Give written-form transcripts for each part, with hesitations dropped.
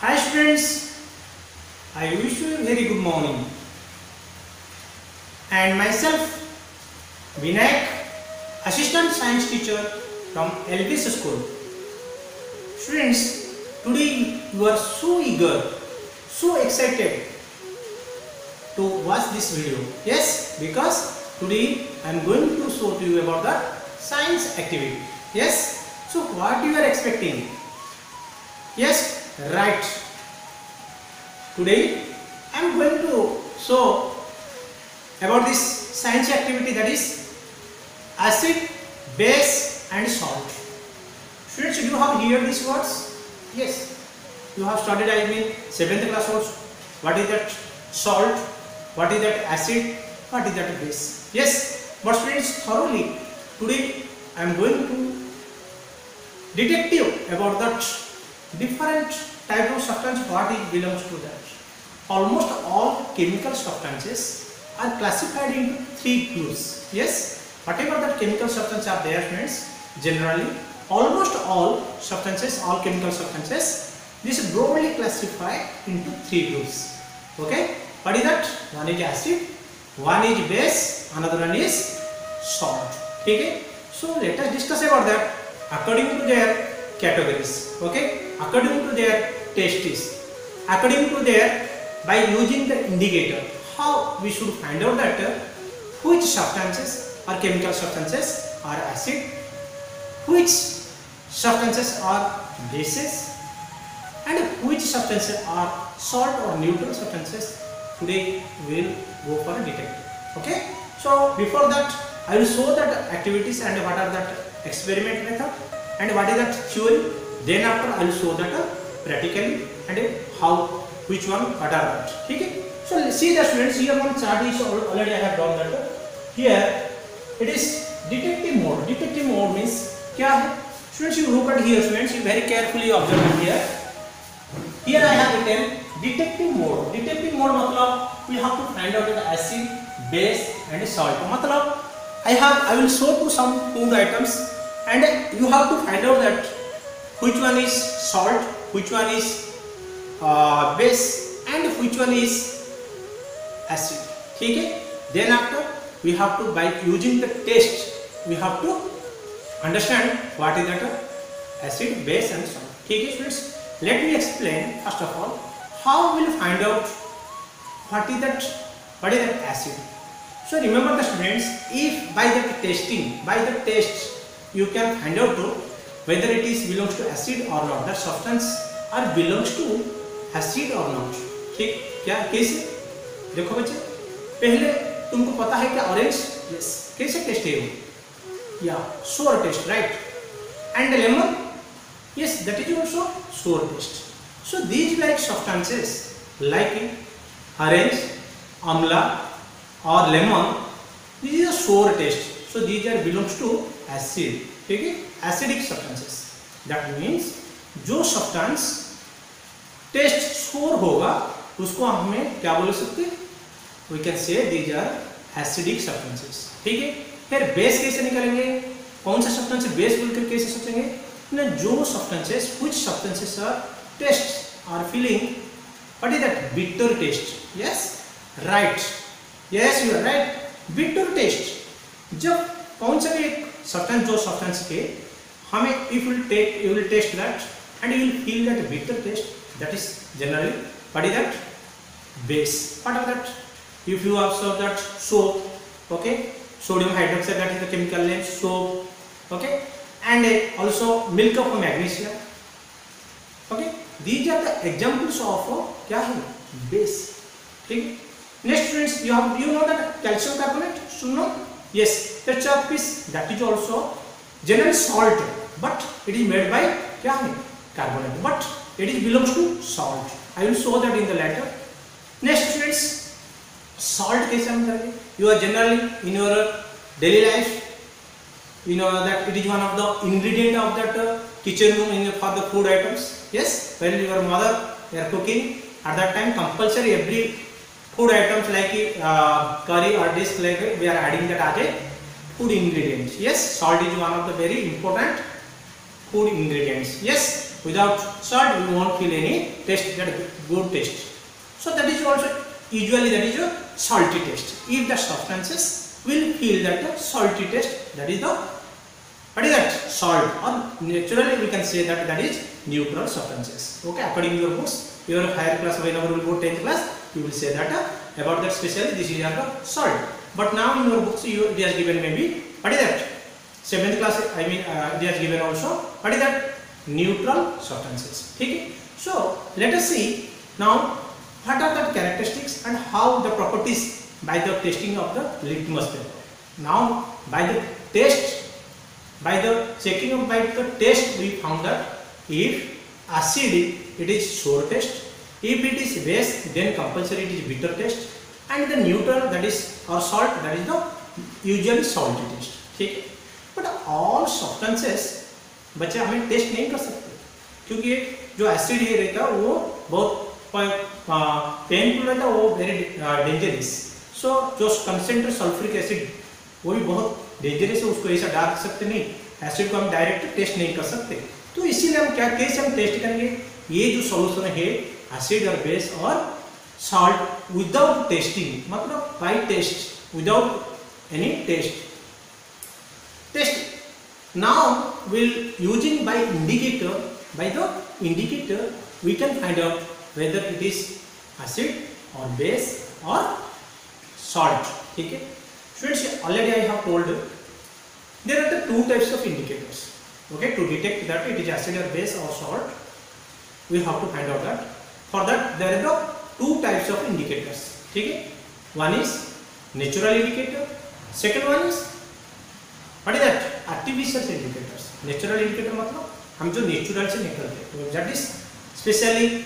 Hi students, I wish you a very good morning. And myself, Vinayak, Assistant Science Teacher from LBS School. Students, today you are so eager, so excited to watch this video. Yes, because today I am going to show to you about the science activity. Yes, so what you are expecting? Yes, right. Today I am going to show about this science activity, that is acid, base and salt. Students, you have heard these words? Yes, you have studied, I mean 7th class also. What is that salt? What is that acid? What is that base? Yes, but students, thoroughly today I am going to detect you about that different type of substance, what it belongs to that. Almost all chemical substances are classified into 3 groups. Yes, whatever that chemical substance are there, friends, generally almost all substances, all chemical substances, this is broadly classified into 3 groups. Okay, what is that? One is acid, one is base, another one is salt. Okay, so let us discuss about that according to their categories. Okay, according to their tastes, according to their, by using the indicator, how we should find out that which substances or chemical substances are acid, which substances are bases, and which substances are salt or neutral substances. Today we will go for a detector. Okay, so before that I will show that activities and what are that experiment method and what is that theory. Then after I will show that practically and how, which one, what are that. Okay, so see the students, here one chart is already I have done that. Here it is detective mode. Detective mode means क्या है? Students, you look at here, students, you very carefully observe here. Here I have written detective mode. Detective mode मतलब we have to find out the acid, base and salt. मतलब I will show to some food items and you have to find out that which one is salt, which one is base and which one is acid. ठीक है? Then after we have to, by using the taste, we have to understand what is that acid, base and salt. ठीक है students? Let me explain first of all how we will find out what is that acid. So remember the students, if by the testing, by the test you can find out whether it is belongs to acid or not, that substance or belongs to acid or not. ठीक, क्या कैसे? देखो बच्चे, पहले तुमको पता है क्या ऑरेंज? यस, कैसे टेस्ट है वो? या सोर test, right? And lemon? Yes, that is also sour taste. So these like substances like orange, amla or lemon, this is a sour taste. So these are belongs to acid. ठीक है? Acidic substances. That means जो substance taste sour होगा उसको हमें क्या बोल सकते? We can say these are acidic substances. ठीक है? फिर base कैसे निकालेंगे? कौन सा substance base बोलकर कैसे सोचेंगे? जो substances, which substances are taste are feeling, what is that? Bitter taste. Yes, right. Yes, you are right. Bitter taste. जब कौन सा भी एक substance, जो substance के हमें if you will taste that and you will feel that bitter taste, that is generally what is that? Base. What are that? If you observe that soap, okay, sodium hydroxide, that is the chemical name soap, okay, and also milk of magnesia. Okay, these are the examples of क्या है? Base. ठीक है? Next students, you know that calcium carbonate? सुनो? Yes, the chalk piece, that is also generally salt, but it is made by क्या है? Carbonate, but it is belongs to salt. I will show that in the later. Next students, salt कैसे हम करेंगे? You are generally in your daily life, you know that it is one of the ingredient of that kitchen room for the food items. Yes, when your mother they are cooking, at that time compulsory every food items like curry or dish like we are adding that as a food ingredients. Yes, salt is one of the very important food ingredients. Yes, Without salt, you won't feel any taste, that good taste. So that is also usually that is a salty taste. If the substances will feel that salty taste, that is the what is that? Salt, or naturally we can say that that is neutral substances. Okay, according to your books, your higher class, whenever you will go 10th class, you will say that about that specially this is the salt. But now in your books it has given maybe what is that? 7th class, I mean it has given also what is that? Neutral substances. Okay. So let us see now what are the characteristics and how the properties by the testing of the litmus paper. Now by the test, by the checking of by the test, we found that if acid it is sour taste, if it is base then compulsory it is bitter taste, and the neutral that is or salt that is the usually salty taste. ठीक है, but all substances बच्चे हमें test नहीं कर सकते क्योंकि जो acid ये रहता है वो बहुत पेनफुल रहता है, वो वेरी डेंजरस. सो जो कंसेंट्रेट सल्फ्यूरिक एसिड वो भी बहुत डेंजरस है, उसको ऐसा डाल सकते नहीं, एसिड को हम डायरेक्ट टेस्ट नहीं कर सकते. तो इसीलिए हम क्या कैसे हम टेस्ट करेंगे, ये जो सॉल्यूशन है एसिड और बेस और सॉल्ट विदाउट टेस्टिंग, मतलब by test, without any test. Now we'll using by indicator, by the indicator we can find out whether it is acid or base or salt. ठीक है students, already I have told there are the two types of indicators. Okay, to detect that it is acid or base or salt, we have to find out that. For that there are the two types of indicators. ठीक है, one is natural indicator, second one is what is that? Artificial indicators. Natural indicator मतलब हम जो natural से निकलते हैं, that is specially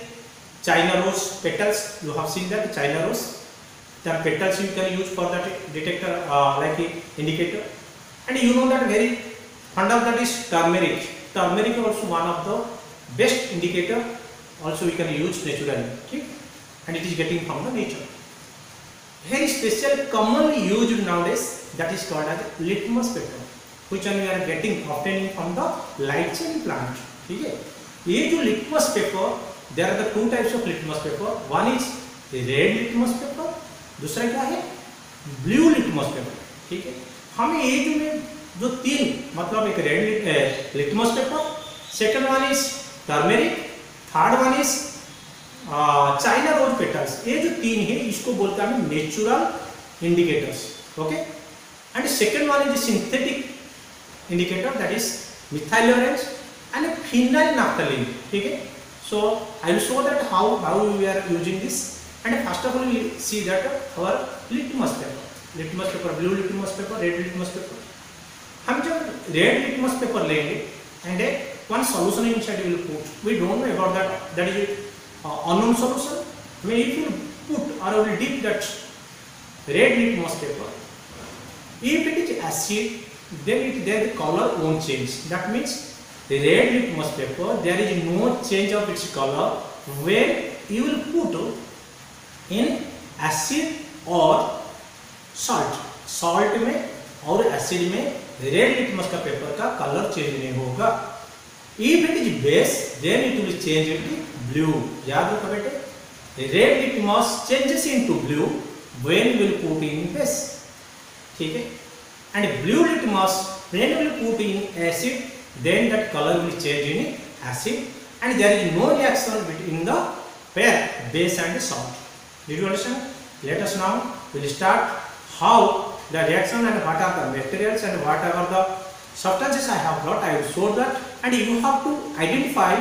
China rose petals. You have seen that China rose, the petals you can use for that detector like indicator. And you know that very fond of that is turmeric. Turmeric is also one of the best indicator. Also we can use naturally, okay? And it is getting from the nature. Very special, commonly used nowadays, that is called as litmus paper, which one we are getting obtaining from the light chain plant. ठीक है, ये जो litmus paper, there are the two types of litmus paper. One is red litmus paper, दूसरा क्या है blue litmus paper. ठीक है, हमें ये जो तीन मतलब एक red litmus paper, second one is turmeric, third one is china rose petals, ये जो तीन है इसको बोलते हैं हम natural indicators. Okay, and second one is synthetic indicator, that is methyl orange and phenyl naphthalene. ठीक है, so I will show that how we are using this. And first of all we see that our litmus paper, blue litmus paper, red litmus paper. हम जब red litmus paper लेंगे and one solution inside will put, we don't know about that is unknown solution. I mean, if you put or will dip that red litmus paper, if it is acid, then the color won't change. That means the red litmus paper, there is no change of its color when you will put in acid or salt. Salt में और acid में red litmus का paper का colour change नहीं होगा. If it is base, then it will change into blue. याद रखो बेटे, red litmus changes into blue when we will put in base. ठीक है, and blue litmus when we will put in acid, then that color will change in acid, and there is no reaction between the pair base and salt. Did you understand? Let us now will start how the reaction and what are the materials and what are the substances I have brought. I will show that, and you have to identify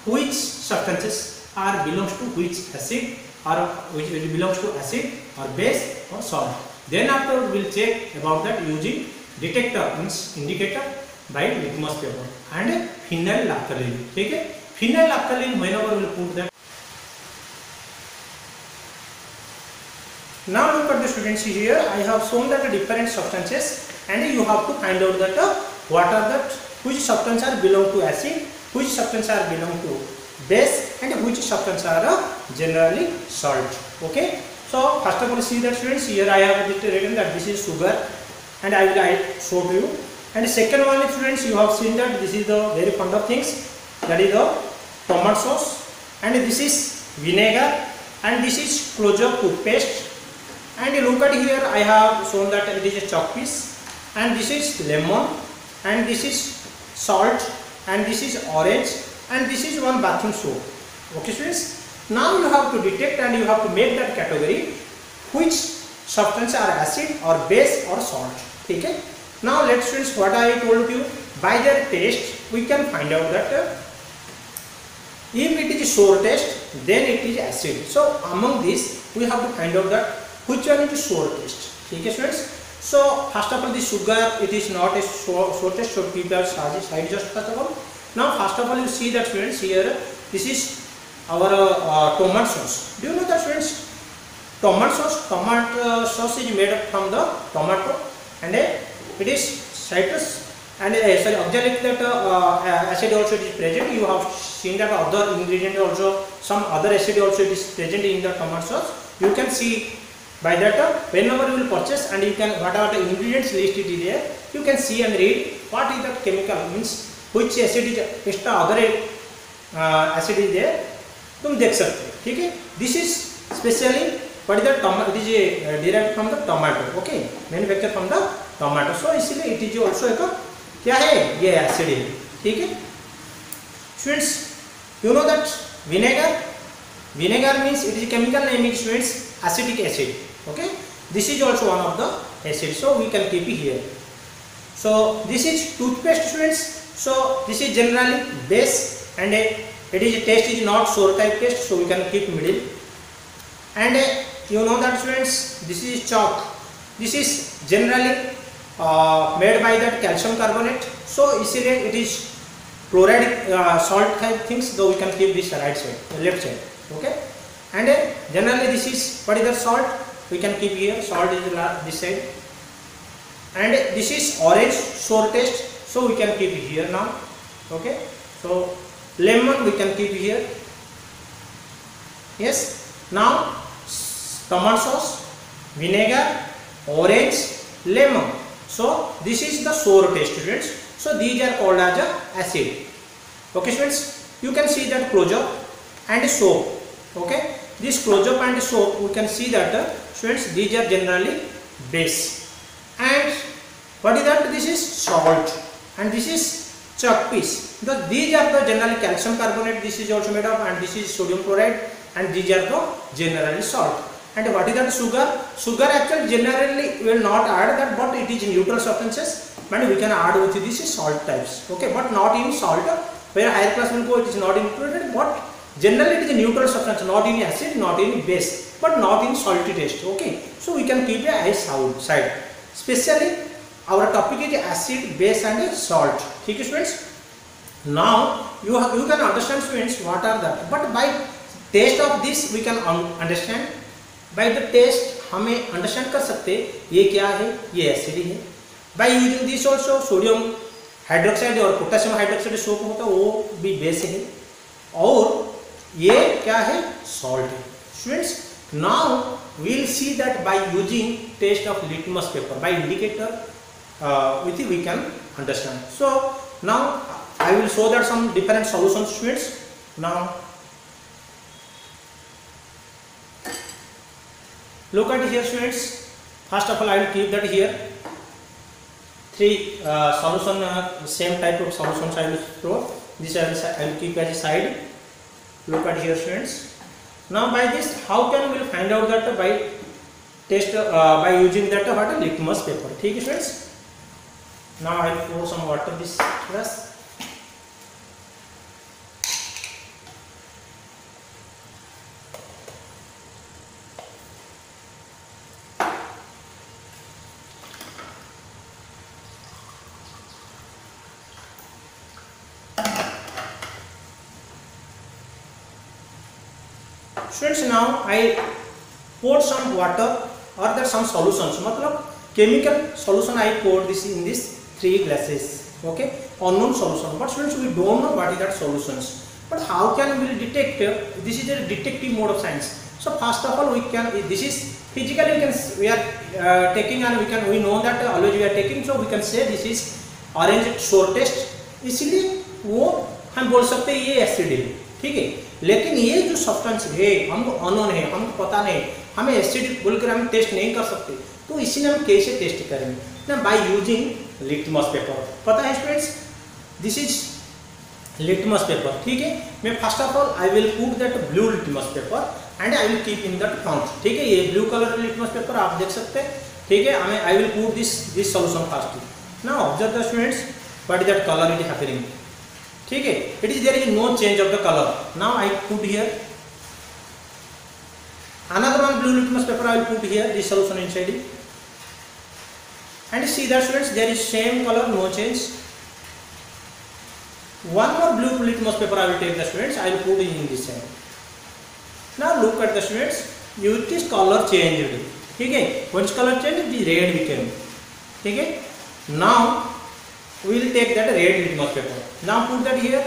which substances are belongs to which acid or which belongs to acid or base or salt. Then after we will check about that using detector, means indicator, by litmus paper and phenyl naphthalene. ठीक है, phenyl naphthalene whenever we will put that. Now look at the students here. I have shown that the different substances, and you have to find out that what are that, which substances are belong to acid, which substances are belong to base, and which substances are generally salt. Okay, so first of all see that students, here I have written that this is sugar, and I will show to you. And second one students, you have seen that this is the very fond of things, that is the tomato sauce, and this is vinegar, and this is closure toothpaste. And look at here, I have shown that it is a chalk piece, and this is lemon, and this is salt, and this is orange, and this is one bathing soap. Okay students, now you have to detect and you have to make that category which substance are acid or base or salt. Okay, now let's students, what I told you, by their taste we can find out that if it is sour taste, then it is acid. So among these we have to find out that which one is sour taste. Okay students, so first of all, the sugar, it is not a sour taste, so keep that side just first of all. Now first of all, you see that students here, this is our tomato sauce. Do you know that students, tomato sauce is made up from the tomato, and it is citrus, and sorry, observe that acid also is present. You have seen that other ingredient also, some other acid also is present in the tomato sauce. You can see by that whenever you will purchase, and you can, whatever the ingredients list it is there, you can see and read what is the chemical, means which acid is extra, other acid is there, तुम देख सकते हो. ठीक है, this is specially what is the tomato, it is derived from the tomato. Okay, manufactured from the tomato, so इसलिए it is also एक क्या है, ये acid है. ठीक है students, you know that vinegar means it is a chemical name is students acetic acid. Okay, this is also one of the acid, so we can keep it here. So this is toothpaste students, so this is generally base, and it is taste is not sour type taste, so we can keep middle. And you know that students, this is chalk, this is generally made by that calcium carbonate, so इसीलिए it is chloride salt type things, so we can keep this right side, left side. Okay, and generally this is what is the salt, we can keep here, salt is this side, and this is orange sour taste, so we can keep here now. Okay, so lemon we can keep here. Yes, now tomato sauce, vinegar, orange, lemon, so this is the sour taste students, so these are called as a acid. Okay students, you can see that closure and soap. Okay, this closure and soap, we can see that students, these are generally base. And what is that, this is salt, and this is chalk piece. These are the generally calcium carbonate, this is also made of, and this is sodium chloride, and these are the generally salt. And what is that sugar? Sugar actually generally will not add that, but it is neutral substances, and we can add with this is salt types. Okay, but not in salt, where higher class will go, it is not included, but generally it is a neutral substance, not in acid, not in base, but not in salty taste. Okay, so we can keep a side. Especially our topic is acid, base, and salt. Okay students, now you can understand students what are that, but by taste of this we can understand. By the taste हमें understand कर सकते ये क्या है, ये acid है. By using this also sodium hydroxide और potassium hydroxide soap होता है, वो भी base है, और ये क्या है, salt है. Students, now we will see that by using taste of litmus paper, by indicator, with it we can understand. So now I will show that some different solutions students. Now look at here students, first of all I will keep that here, three solution, same type of solutions I will throw, this I will keep as a side. Look at here students. Now by this, how can we find out that by test, by using that what litmus paper. Okay students, now I will pour some water this glass. Students, now I poured some water or there some solutions, मतलब chemical solution I poured this in this 3 glasses. Okay, unknown solution, but students we don't know what is that solutions. But how can we detect? This is a detective mode of science. So first of all we can, this is physically we are taking, and we know that always we are taking, so we can say this is orange sour taste, इसलिए वो हम बोल सकते हैं ये acid है. ठीक है। लेकिन ये जो सब्सटेंस है हमको अननोन है, हमको पता नहीं, हमें एसिड बोलकर हम टेस्ट नहीं कर सकते, तो इसीलिए हम कैसे टेस्ट करेंगे ना, बाय यूजिंग लिटमस पेपर। पता है students, this is litmus paper, ठीक है। मैं first of all I will put that blue litmus paper and I will keep in that front, ठीक है। ये ब्लू कलर लिटमस पेपर आप देख सकते हैं, ठीक है। I will put this solution first. Now observe the students what is that colour it is happening, ठीक है। It is there is no change of the colour. Now I put here another one blue litmus paper, I will put here this solution inside it, and see that students there is same color, no change. One more blue litmus paper I will take the students, I will put in this side. Now look at the students, it is color changed, ठीक है। Once color changed, the red became, ठीक है। Now we will take that red litmus paper. Now put that here,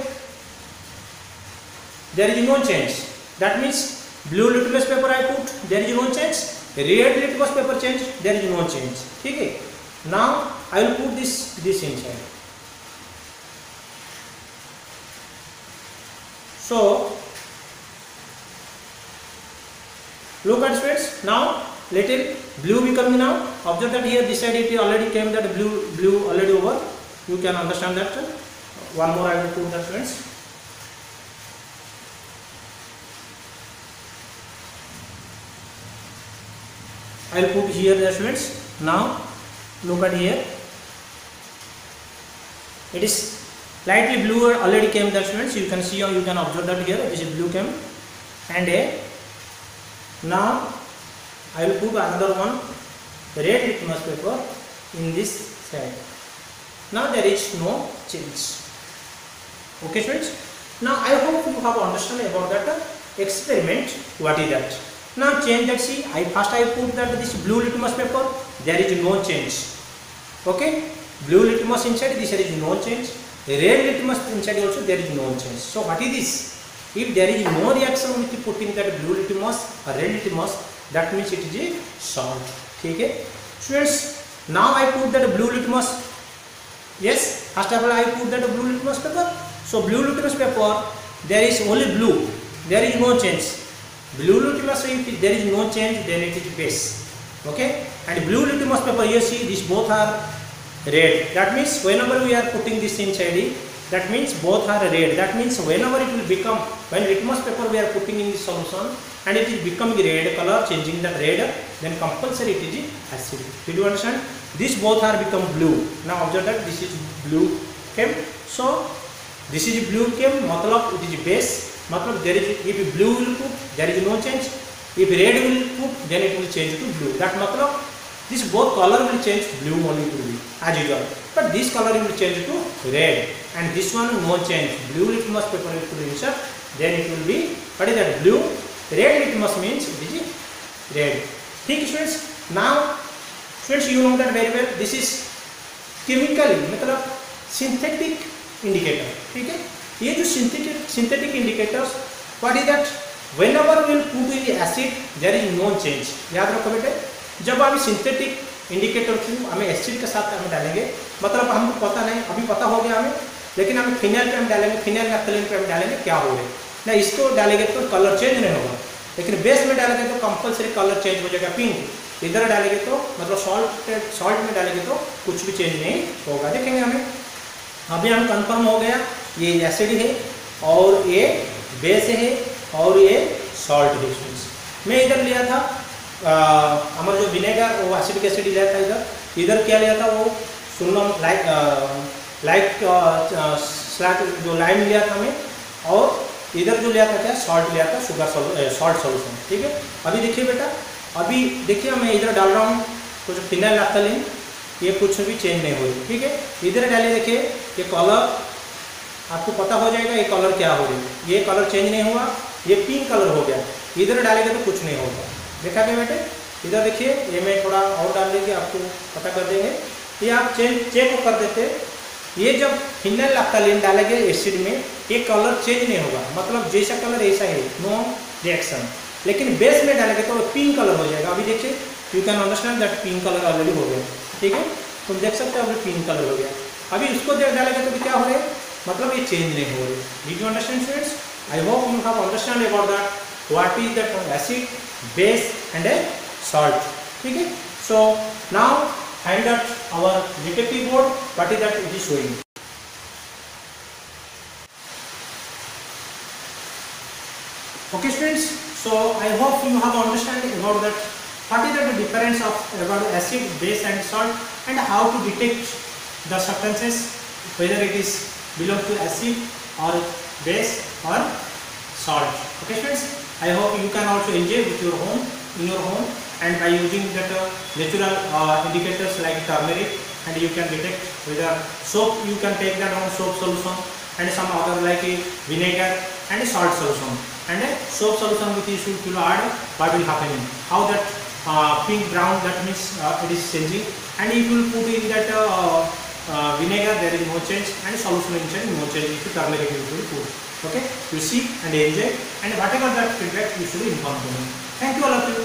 there is no change, that means blue litmus paper I put, there is no change. Red litmus paper change, there is no change, ठीक है। Now I will put this inside. So look at students, now little blue becoming now. Observe that here this side it already came that blue already over. You can understand that. One more I will put that students. I will put here the students. Now look at here, it is lightly blue already came the students, you can see or you can observe that here this is blue came, and now I will put another one red litmus paper in this side. Now there is no change, okay students. Now I hope you have understood about that experiment, what is that. Now change that, see I put that this blue litmus paper, there is no change, okay. Blue litmus inside, this there is no change. Red litmus inside also there is no change. So what is this? If there is no reaction with putting that blue litmus or red litmus, that means it is a salt, ठीक है students. Now I put that blue litmus, yes, first of all I put that blue litmus paper. So blue litmus paper, there is only blue, there is no change. Blue litmus, if there is no change, then it is base, okay. And blue litmus paper, you see these both are red, that means whenever we are putting this inside it, that means both are red, that means whenever it will become, when litmus paper we are putting in this solution and it is becoming red color, changing the red, then compulsory it is acid. Did you understand? These both are become blue. Now observe that this is blue came, so this is blue came, matlab it is base, matlab there is, if blue will put there is no change, if red will put then it will change to blue, that matlab this both color will change, blue only will be as usual, but this color will change to red, and this one no change. Blue litmus paper will put insert, then it will be, what is that, blue. Red litmus means it is red, ठीक students. Now students you know that very well, this is chemically मतलब synthetic indicator, ठीक है। ये जो synthetic indicators, what is that, whenever we will put in acid there is no change. याद रखो बेटे, जब हम सिंथेटिक इंडिकेटर को हमें एसिड के साथ हमें डालेंगे, मतलब हमको पता नहीं, अभी पता हो गया हमें, लेकिन हम फिनाइल पे हम डालेंगे, फिनाइल नैप्थेलीन पे हम डालेंगे, क्या हो रहा है ना, इसको डालेंगे तो कलर चेंज नहीं होगा, लेकिन बेस में डालेंगे तो कंपलसरी कलर चेंज हो जाएगा पिंक, इधर डालेंगे तो मतलब सॉल्ट में डालेंगे तो कुछ भी चेंज नहीं होगा। देखेंगे हमें अभी हम कंफर्म हो गया, ये एसिड है और ये बेस है और ये सॉल्ट है। मैं इधर लिया था हमारा जो विनेगर, वो एसिडिक एसिड लिया था, इधर क्या लिया था, वो सुन्नम लाइक जो लाइम लिया था हमें, और इधर जो लिया था क्या, सॉल्ट लिया था, सॉल्ट सॉल्यूशन, ठीक है। अभी देखिए बेटा, अभी देखिए मैं इधर डाल रहा हूँ कुछ फिनाइल नैप्थेलीन, ये कुछ भी चेंज नहीं हो रही, ठीक है। इधर डालिए, देखिए ये कलर आपको पता हो जाएगा, ये कलर क्या हो रही है, ये कलर चेंज नहीं हुआ, ये पिंक कलर हो गया, इधर डालेंगे तो कुछ नहीं होगा। देखा क्या बेटे, इधर देखिए, ये मैं थोड़ा और डाल देंगे, आपको पता कर देंगे, ये आप चेक कर देते, ये जब फिनाइल नैप्थेलीन डालेंगे एसिड में, ये कलर चेंज नहीं होगा, मतलब जैसा कलर ऐसा है, नो रिएक्शन। लेकिन बेस में डालेंगे तो पिंक कलर हो जाएगा। अभी देखिए, you can understand that pink colour already हो गया, ठीक है, तुम देख सकते हो अभी पिंक कलर हो गया। अभी उसको डालेंगे तो क्या हो रहा है, मतलब ये चेंज नहीं हो रही। Did you understand students? I hope you have understand about that what is that acid, base and a salt. Okay. So now find out our detective board, what is that it is showing. Okay students, so I hope you have understanding about that what is the difference of about acid, base and salt, and how to detect the substances whether it is belong to acid or base or salt. Okay students, I hope you can also enjoy with your home, in your home, and by using that natural indicators like turmeric, and you can detect whether soap, you can take that on soap solution, and some other like vinegar and salt solution, and soap solution with you should add, what will happen, how that pink brown, that means it is changing, and if you put in that vinegar, there is no change, and solution inside no change. If you turmeric you will put. Okay, you see and enjoy, and whatever that feedback you should inform to me. Thank you all of you.